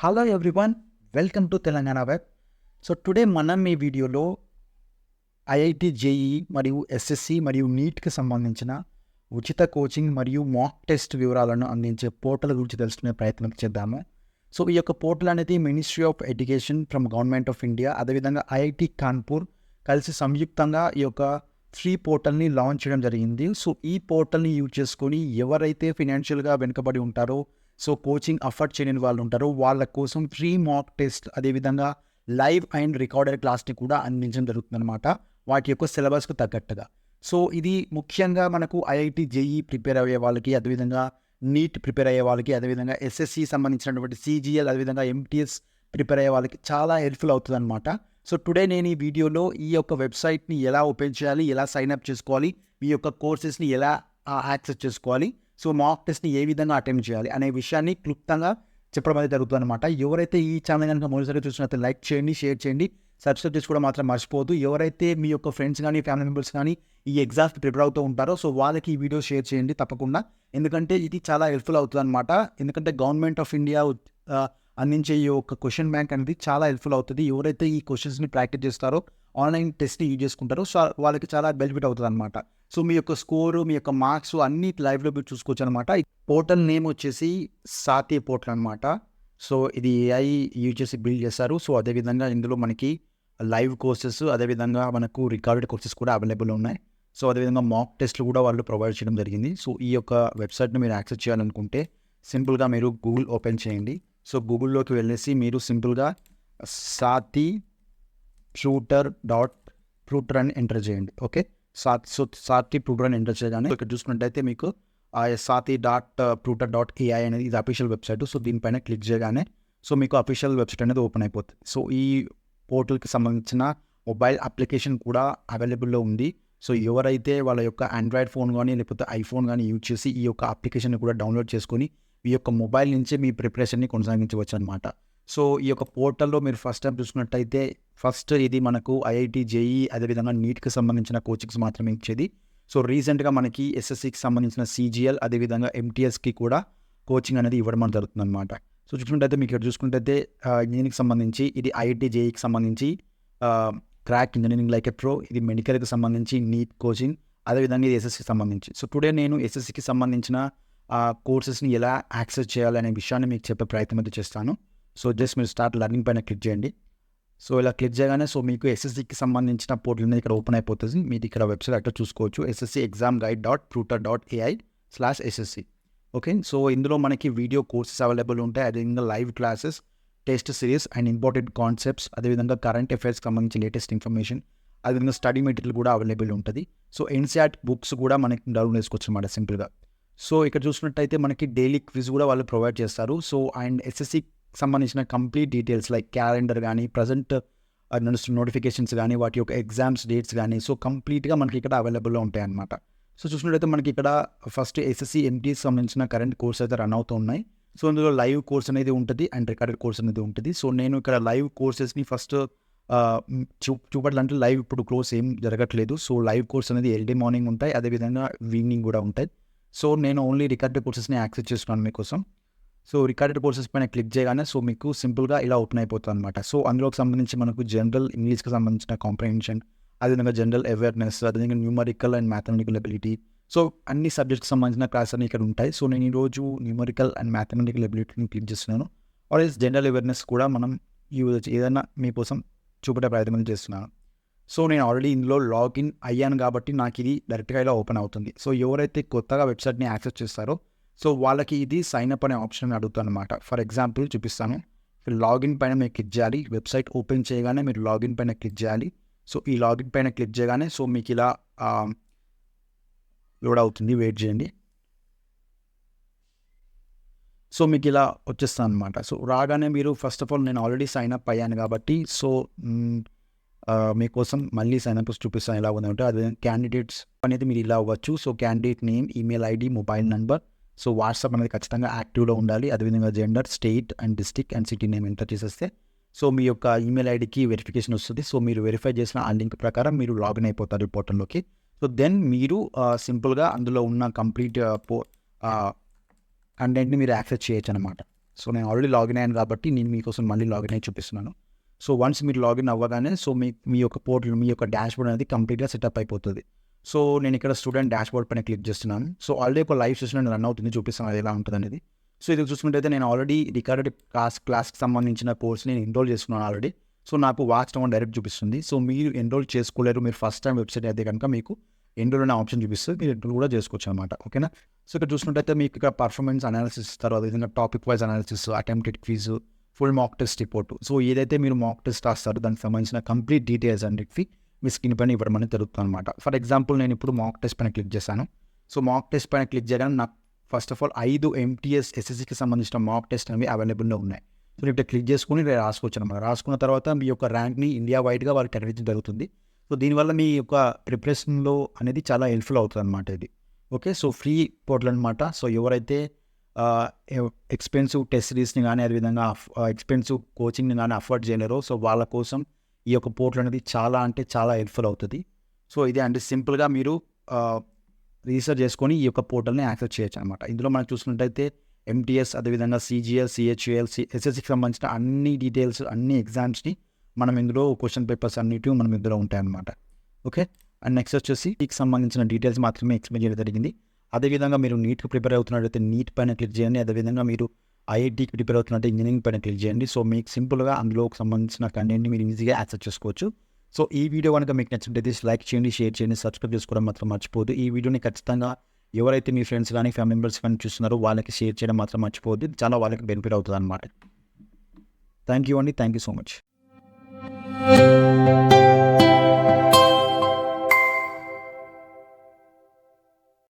Hello everyone, welcome to Telangana web. So today మనం ఈ వీడియోలో ఐఐటి జేఈ మరియు ఎస్ఎస్సి మరియు నీట్కి సంబంధించిన ఉచిత కోచింగ్ మరియు మాక్ టెస్ట్ వివరాలను అందించే పోర్టల్ గురించి తెలుసుకునే ప్రయత్నం చేద్దాము. సో ఈ యొక్క పోర్టల్ అనేది ministry of education from government of India, అదేవిధంగా ఐఐటి కాన్పూర్ కలిసి సంయుక్తంగా ఈ యొక్క ఫ్రీ పోర్టల్ని లాంచ్ చేయడం జరిగింది. సో ఈ పోర్టల్ని యూజ్ చేసుకొని ఎవరైతే ఫినాన్షియల్గా వెనుకబడి ఉంటారో, సో కోచింగ్ అఫోర్డ్ చేయని వాళ్ళు ఉంటారో వాళ్ళ కోసం ఫ్రీ మాక్ టెస్ట్, అదేవిధంగా లైవ్ అండ్ రికార్డెడ్ క్లాస్ని కూడా అందించడం జరుగుతుందన్నమాట, వాటి యొక్క సిలబస్కు తగ్గట్టుగా. సో ఇది ముఖ్యంగా మనకు ఐఐటి జేఈ ప్రిపేర్ అయ్యే వాళ్ళకి, అదేవిధంగా నీట్ ప్రిపేర్ అయ్యే వాళ్ళకి, అదేవిధంగా ఎస్ఎస్సి సంబంధించినటువంటి సిజిఎల్, అదేవిధంగా ఎంటీఎస్ ప్రిపేర్ అయ్యే వాళ్ళకి చాలా హెల్ప్ఫుల్ అవుతుంది అనమాట. సో టుడే నేను ఈ వీడియోలో ఈ యొక్క వెబ్సైట్ని ఎలా ఓపెన్ చేయాలి, ఎలా సైన్అప్ చేసుకోవాలి, మీ యొక్క కోర్సెస్ని ఎలా యాక్సెస్ చేసుకోవాలి, సో మాక్ టెస్ట్ని ఏ విధంగా అటెంప్ట్ చేయాలి అనే విషయాన్ని క్లుప్తంగా చెప్పడం అనేది జరుగుతుంది అనమాట. ఎవరైతే ఈ ఛానల్ కనుక మొదటిసారి చూసినట్లయితే లైక్ చేయండి, షేర్ చేయండి, సబ్స్క్రైబ్ చేసుకోవడం మాత్రం మర్చిపోవద్దు. ఎవరైతే మీ యొక్క ఫ్రెండ్స్ కానీ ఫ్యామిలీ మెంబర్స్ కానీ ఈ ఎగ్జామ్స్కి ప్రిపేర్ అవుతూ ఉంటారో, సో వాళ్ళకి ఈ వీడియో షేర్ చేయండి తప్పకుండా, ఎందుకంటే ఇది చాలా హెల్ప్ఫుల్ అవుతుంది అనమాట. ఎందుకంటే గవర్నమెంట్ ఆఫ్ ఇండియా అందించే ఈ యొక్క క్వశ్చన్ బ్యాంక్ అనేది చాలా హెల్ప్ఫుల్ అవుతుంది. ఎవరైతే ఈ క్వశ్చన్స్ని ప్రాక్టీస్ చేస్తారో, ఆన్లైన్ టెస్ట్ని యూజ్ చేసుకుంటారో, సో వాళ్ళకి చాలా బెనిఫిట్ అవుతుంది అనమాట. సో మీ యొక్క స్కోరు, మీ యొక్క మార్క్స్ అన్ని లైవ్లో మీరు చూసుకోవచ్చు అనమాట. పోర్టల్ నేమ్ వచ్చేసి సాతి పోర్టల్ అనమాట. సో ఇది ఏఐ యూజ్ చేసి బిల్డ్ చేస్తారు. సో అదేవిధంగా ఇందులో మనకి లైవ్ కోర్సెస్, అదేవిధంగా మనకు రికార్డెడ్ కోర్సెస్ కూడా అవైలబుల్ ఉన్నాయి. సో అదేవిధంగా మాక్ టెస్ట్లు కూడా వాళ్ళు ప్రొవైడ్ చేయడం జరిగింది. సో ఈ యొక్క వెబ్సైట్ని మీరు యాక్సెస్ చేయాలనుకుంటే సింపుల్గా మీరు గూగుల్ ఓపెన్ చేయండి. సో గూగుల్లోకి వెళ్ళేసి మీరు సింపుల్గా సాతి ట్యూటర్ అని ఎంటర్ చేయండి. ఓకే, సాతి ట్యూటర్ అని ఎంటర్ చేయగానే ఇక్కడ చూసుకున్నట్టయితే మీకు sati.tutor.ai అనేది ఇది అఫీషియల్ వెబ్సైట్. సో దీనిపైన క్లిక్ చేయగానే సో మీకు అఫీషియల్ వెబ్సైట్ అనేది ఓపెన్ అయిపోతుంది. సో ఈ పోర్టల్కి సంబంధించిన మొబైల్ అప్లికేషన్ కూడా అవైలబుల్లో ఉంది. సో ఎవరైతే వాళ్ళ యొక్క ఆండ్రాయిడ్ ఫోన్ కానీ లేకపోతే ఐఫోన్ కానీ యూజ్ చేసి ఈ యొక్క అప్లికేషన్ని కూడా డౌన్లోడ్ చేసుకొని ఈ యొక్క మొబైల్ నుంచే మీ ప్రిపరేషన్ని కొనసాగించవచ్చు అనమాట. సో ఈ యొక్క పోర్టల్లో మీరు ఫస్ట్ టైం చూసుకున్నట్టయితే ఫస్ట్ ఇది మనకు ఐఐటి జేఈ, అదేవిధంగా నీట్కి సంబంధించిన కోచింగ్స్ మాత్రమే ఇచ్చేది. సో రీసెంట్గా మనకి ఎస్ఎస్సికి సంబంధించిన సిజిఎల్, అదేవిధంగా ఎంటీఎస్కి కూడా కోచింగ్ అనేది ఇవ్వడం అనేది జరుగుతుంది అనమాట. సో చూసుకున్నట్టయితే మీకు ఇక్కడ చూసుకున్నట్టయితే ఇంజనీరింగ్కి సంబంధించి ఇది ఐఐటి జేఈకి సంబంధించి crack engineering like a pro, ఇది మెడికల్కి సంబంధించి నీట్ కోచింగ్, అదేవిధంగా ఇది ఎస్ఎస్సికి సంబంధించి. సో టుడే నేను ఎస్ఎస్సికి సంబంధించిన కోర్సెస్ని ఎలా యాక్సెస్ చేయాలనే విషయాన్ని మీకు చెప్పే ప్రయత్నం అయితే చేస్తాను. సో జస్ట్ మీరు స్టార్ట్ లెర్నింగ్ పైన క్లిక్ చేయండి. సో ఇలా క్లిక్ చేయగానే సో మీకు ఎస్ఎస్సికి సంబంధించిన పోర్టల్ అనేది ఇక్కడ ఓపెన్ అయిపోతుంది. మీరు ఇక్కడ వెబ్సైట్ అట్లా చూసుకోవచ్చు, ssexamguide.tutor.ai/ssc. ఓకే, సో ఇందులో మనకి వీడియో కోర్సెస్ అవైలబుల్ ఉంటాయి, అదేవిధంగా live classes, test series and important concepts, అదేవిధంగా కరెంట్ అఫైర్స్కి సంబంధించి లేటెస్ట్ ఇన్ఫర్మేషన్, అదేవిధంగా స్టడీ మెటీరియల్ కూడా అవైలబుల్ ఉంటుంది. సో ఎన్సీఆర్టీ బుక్స్ కూడా మనకి డౌన్లోడ్ చేసుకోవచ్చు అన్నమాట సింపుల్గా. సో ఇక్కడ చూసినట్టయితే మనకి డైలీ క్విజ్ కూడా వాళ్ళు ప్రొవైడ్ చేస్తారు. సో అండ్ ఎస్ఎస్సి సంబంధించిన కంప్లీట్ డీటెయిల్స్ లైక్ క్యాలెండర్ కానీ, ప్రజెంట్ నడుస్తున్న నోటిఫికేషన్స్ కానీ, వాటి యొక్క ఎగ్జామ్స్ డేట్స్ కానీ, సో కంప్లీట్గా మనకి ఇక్కడ అవైలబుల్లో ఉంటాయి అన్నమాట. సో చూసినట్టయితే మనకి ఇక్కడ ఫస్ట్ ఎస్ఎస్సి ఎంటీఎస్ సంబంధించిన కరెంట్ కోర్స్ అయితే రన్ అవుతూ ఉన్నాయి. సో ఇందులో లైవ్ కోర్స్ అనేది ఉంటుంది అండ్ రికార్డెడ్ కోర్స్ అనేది ఉంటుంది. సో నేను ఇక్కడ లైవ్ కోర్సెస్ని ఫస్ట్ చూపడాలంటే లైవ్ ఇప్పుడు క్లోజ్ ఏం జరగట్లేదు. సో లైవ్ కోర్స్ అనేది ఎర్లీ మార్నింగ్ ఉంటాయి, అదేవిధంగా ఈవినింగ్ కూడా ఉంటాయి. సో నేను ఓన్లీ రికార్డెడ్ కోర్సెస్ని యాక్సెస్ చేస్తున్నాను మీకోసం. సో రికార్డెడ్ కోర్సెస్ పైన క్లిక్ చేయగానే సో మీకు సింపుల్గా ఇలా ఓపెన్ అయిపోతుంది అనమాట. సో అందులోకి సంబంధించి మనకు జనరల్ ఇంగ్లీష్కి సంబంధించిన కాంప్రహెన్షన్, అదేవిధంగా జనరల్ అవేర్నెస్, అదేవిధంగా numerical and mathematical ability, so అన్ని సబ్జెక్ట్కి సంబంధించిన క్లాస్ అన్ని ఇక్కడ ఉంటాయి. సో నేను ఈరోజు న్యూమరికల్ అండ్ మ్యాథమెటికల్ ఎబిలిటీని క్లిక్ చేస్తున్నాను. ఆల్వేస్ జనరల్ అవేర్నెస్ కూడా మనం ఏదైనా మీకోసం చూపే ప్రయత్నం చేస్తున్నాను. సో నేను ఆల్రెడీ ఇందులో లాగిన్ అయ్యాను కాబట్టి నాకు ఇది డైరెక్ట్గా ఇలా ఓపెన్ అవుతుంది. సో ఎవరైతే కొత్తగా వెబ్సైట్ని యాక్సెస్ చేస్తారో సో వాళ్ళకి ఇది సైన్ అప్ అనే ఆప్షన్ అడుగుతాను అనమాట. ఫర్ ఎగ్జాంపుల్ చూపిస్తాను. లాగిన్ పైన మీరు క్లిక్ చేయాలి. వెబ్సైట్ ఓపెన్ చేయగానే మీరు లాగిన్ పైన క్లిక్ చేయాలి. సో ఈ లాగిన్ పైన క్లిక్ చేయగానే సో మీకు ఇలా లోడ్ అవుతుంది, వెయిట్ చేయండి. సో మీకు ఇలా వచ్చేస్తాను అనమాట. సో రాగానే మీరు ఫస్ట్ ఆఫ్ ఆల్ నేను ఆల్రెడీ సైన్ అప్ అయ్యాను కాబట్టి సో మీకోసం మళ్ళీ సైన్ అప్ చూపిస్తాను ఎలా ఉందంటే, అదే క్యాండిడేట్స్ అనేది మీరు ఇలా అవ్వచ్చు. So candidate name, email ID, mobile number, so WhatsApp అనేది ఖచ్చితంగా యాక్టివ్లో ఉండాలి, అదేవిధంగా gender, state and district and city name enter చేసేస్తే సో మీ యొక్క ఈమెయిల్ ఐడికి వెరిఫికేషన్ వస్తుంది. సో మీరు వెరిఫై చేసిన ఆ లింక్ ప్రకారం మీరు లాగిన్ అయిపోతారు ఈ పోర్టల్లోకి. సో దెన్ మీరు సింపుల్గా అందులో ఉన్న కంప్లీట్ కంటెంట్ని మీరు యాక్సెస్ చేయొచ్చు అనమాట. సో నేను ఆల్రెడీ లాగిన్ అయ్యాను కాబట్టి నేను మీకోసం మళ్ళీ లాగిన్ అయ్యి చూపిస్తున్నాను. సో వన్స్ మీరు లాగిన్ అవ్వగానే సో మీ యొక్క పోర్టల్, మీ యొక్క డాష్బోర్డ్ అనేది కంప్లీట్గా సెటప్ అయిపోతుంది. సో నేను ఇక్కడ స్టూడెంట్ డాష్బోర్డ్ పైన క్లిక్ చేస్తున్నాను. సో ఆల్రెడీ ఒక లైవ్ సెషన్ రన్ అవుతుంది, చూపిస్తాను అది ఎలా ఉంటుంది అనేది. సో ఇది చూసుకుంటే నేను ఆల్రెడీ రికార్డెడ్ క్లాస్కి సంబంధించిన కోర్స్ నేను ఎన్రోల్ చేసుకున్నాను ఆల్రెడీ. సో నాకు వాచ్ టైమ్ డైరెక్ట్ చూపిస్తుంది. సో మీరు ఎన్రోల్ చేసుకోలేరు, మీరు ఫస్ట్ టైం వెబ్సైట్ అయితే కనుక మీకు ఎన్రోల్ అనే ఆప్షన్ చూపిస్తుంది, మీరు ఎన్రోల్ కూడా చేసుకోవచ్చు అనమాట. ఓకేనా. సో ఇక్కడ చూసుకుంటే మీకు ఇక్కడ పర్ఫార్మెన్స్ అనాలిసిస్ ఇస్తారు, అదేవిధంగా topic wise analysis, attempted quiz, full mock test report. So ఏదైతే మీరు మాక్ టెస్ట్ రాస్తారో దానికి సంబంధించిన కంప్లీట్ డీటెయిల్స్ అన్నిటివి మీ స్క్రీన్ పైన ఇవ్వడం అనేది జరుగుతుంది అనమాట. ఫర్ ఎగ్జాంపుల్ నేను ఇప్పుడు మాక్ టెస్ట్ పైన క్లిక్ చేశాను. సో మాక్ టెస్ట్ పైన క్లిక్ చేయగానే నాకు ఫస్ట్ ఆఫ్ ఆల్ 5 MTS SSCకి సంబంధించిన మాక్ టెస్ట్ అనేవి అవైలబుల్లో ఉన్నాయి. సో ఇక్కడ క్లిక్ చేసుకుని రాసుకోవచ్చు అనమాట. రాసుకున్న తర్వాత మీ యొక్క ర్యాంక్ని ఇండియా వైడ్గా వాళ్ళకి ప్రకటించడం జరుగుతుంది. సో దీనివల్ల మీ యొక్క ప్రిపరేషన్లో అనేది చాలా హెల్ప్ఫుల్ అవుతుంది అనమాట ఇది. ఓకే. సో ఫ్రీ పోర్టల్ అనమాట. సో ఎవరైతే ఎక్స్పెన్సివ్ టెస్ట్ సిరీస్ని కానీ అదేవిధంగా ఎక్స్పెన్సివ్ కోచింగ్ని కానీ అఫోర్డ్ చేయలేరో సో వాళ్ళ కోసం ఈ యొక్క పోర్టల్ అనేది చాలా అంటే చాలా హెల్ప్ఫుల్ అవుతుంది. సో ఇది అంటే సింపుల్గా మీరు రీసెర్చ్ చేసుకొని ఈ యొక్క పోర్టల్ని యాక్సెస్ చేయొచ్చు అనమాట. ఇందులో మనం చూసుకున్నట్టయితే MTS అదేవిధంగా CGL, CHUL, SSCకి సంబంధించిన అన్ని డీటెయిల్స్, అన్ని ఎగ్జామ్స్ని మనం ఇందులో క్వశ్చన్ పేపర్స్ అన్నిటివి మనం ఇందులో ఉంటాయన్నమాట. ఓకే. అండ్ నెక్స్ట్ వచ్చేసి నీట్కి సంబంధించిన డీటెయిల్స్ మాత్రమే ఎక్స్ప్లెయిన్ చేయడం జరిగింది. అదేవిధంగా మీరు నీట్కి ప్రిపేర్ అవుతున్నట్టయితే నీట్ పైన క్లిక్ చేయండి. అదేవిధంగా మీరు IITకి ప్రిపేర్ అవుతున్నట్టు ఇంజనీరింగ్ పైన క్లిక్ చేయండి. సో మీకు సింపుల్గా అందులోకి సంబంధించిన కంటెంట్ని మీరు ఈజీగా యాక్సెస్ చేసుకోవచ్చు. సో ఈ వీడియో కనుక మీకు నచ్చినట్లయితే లైక్ చేయండి, షేర్ చేయండి, సబ్స్క్రైబ్ చేసుకోవడం మాత్రం మర్చిపోవద్దు. ఈ వీడియోని ఖచ్చితంగా ఎవరైతే మీ ఫ్రెండ్స్ కానీ ఫ్యామిలీ మెంబర్స్ కానీ చూస్తున్నారో వాళ్ళకి షేర్ చేయడం మాత్రం మర్చిపోవద్దు. చాలా వాళ్ళకి బెనిఫిట్ అవుతుంది అనమాట. థ్యాంక్ యూ అండి. Thank you so much.